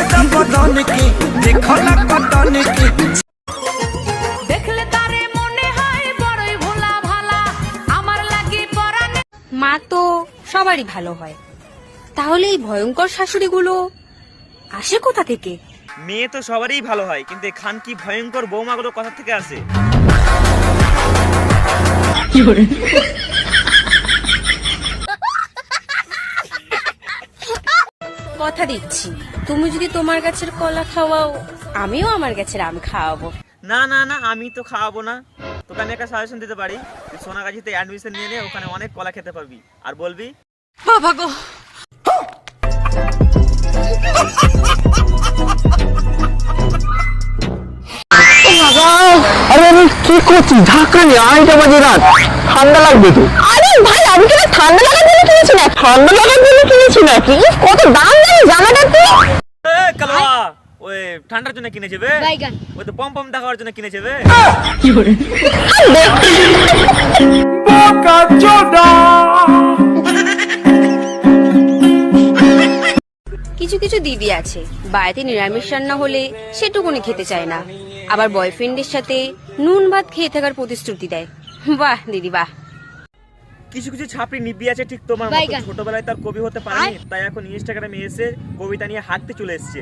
सादा बदन के देखो ना कतन के দেখলে তারে মনে হয় বড়ই ভোলা ভালা আমার লাগি পরানে। মা তো সবারই ভালো হয়, তাহলে এই ভয়ঙ্কর শাশুড়িগুলো আসে কোথা থেকে? মেয়ে তো সবারই ভালো হয়, কিন্তু খান কি ভয়ঙ্কর বৌমাগুলো কোথা থেকে আসে? কথা দিচ্ছি, তুমি যদি তোমার গাছের কলা খাওয়াও, আমিও আমার গাছের আম খাওয়াবো। না না না, আমি তো খাওয়াবো না। তোকে আমি একটা সাজেশন দিতে পারি, তুই সোনাগাছিতে অ্যাডমিশন নিয়ে নে, ওখানে অনেক কলা খেতে পারবি। আর বলবি বাবা গো, আরে আমি কি করছি? ঝাঁকানি 8টা বাজে রাত, ঠান্ডা লাগবে তো। আরে ভাই, আমি কি ঠান্ডা লাগার জন্য কিনেছি না? ঠান্ডা লাগার জন্য কিনেছি নাকি? কত দাম জানি জামাটা তো। এ কালুয়া, ওই ঠান্ডার জন্য কিনেছে বে, ওই তো পম পম দেখার জন্য কিনেছে বে। কি করে बोका चोदा কিছু কিছু দিদি আছে বাড়িতে নিরামিষ রান্না হলে সেটুকুনি খেতে চায় না, আবার বয়ফ্রেন্ডের সাথে নুন ভাত খেয়ে থাকার প্রতিশ্রুতি দেয়। বাহ দিদি বাহ। কিছু কিছু ছাপড়ি নিবি আছে ঠিক তোমার মতো, ছোটবেলায় তার কবি হতে পারেনি, তাই এখন ইনস্টাগ্রামে এসে কবিতা নিয়ে হাঁটতে চলে এসছে।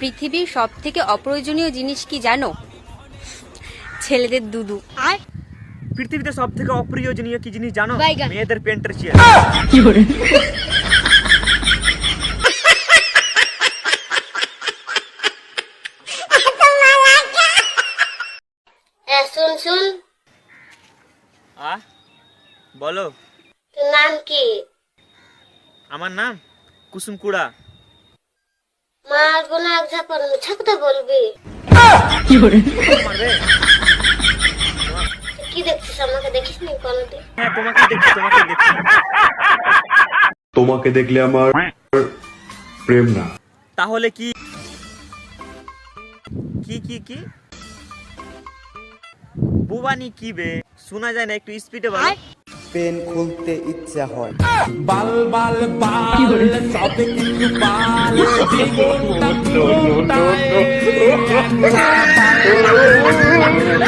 পৃথিবীর সব থেকে অপ্রয়োজনীয় জিনিস কি জানো? ছেলেদের দুধু। পৃথিবীতে সব থেকে অপ্রয়োজনীয় কি জিনিস জানো? মেয়েদের পেন্টের চেয়ার। কি করে শুন শুন, বলো। তোর নাম কি? আমার নাম কুসুম কুড়া। মার বোনা এক ঝাপন মিথ্যা কথা বলবি? কি করে মারবে? কি দেখছিস? আমাকে দেখিস নি কোনোদিন? হ্যাঁ তোমাকে দেখছি, তোমাকে দেখছি। তোমাকে দেখলে আমার প্রেম না। তাহলে কি কি কি কি বুবানি কি বে? শোনা যায় না, একটু স্পিডে বলো। পেন খুলতে ইচ্ছা হয়। बाल बाल बाल सब কিছু বাল জীবনটা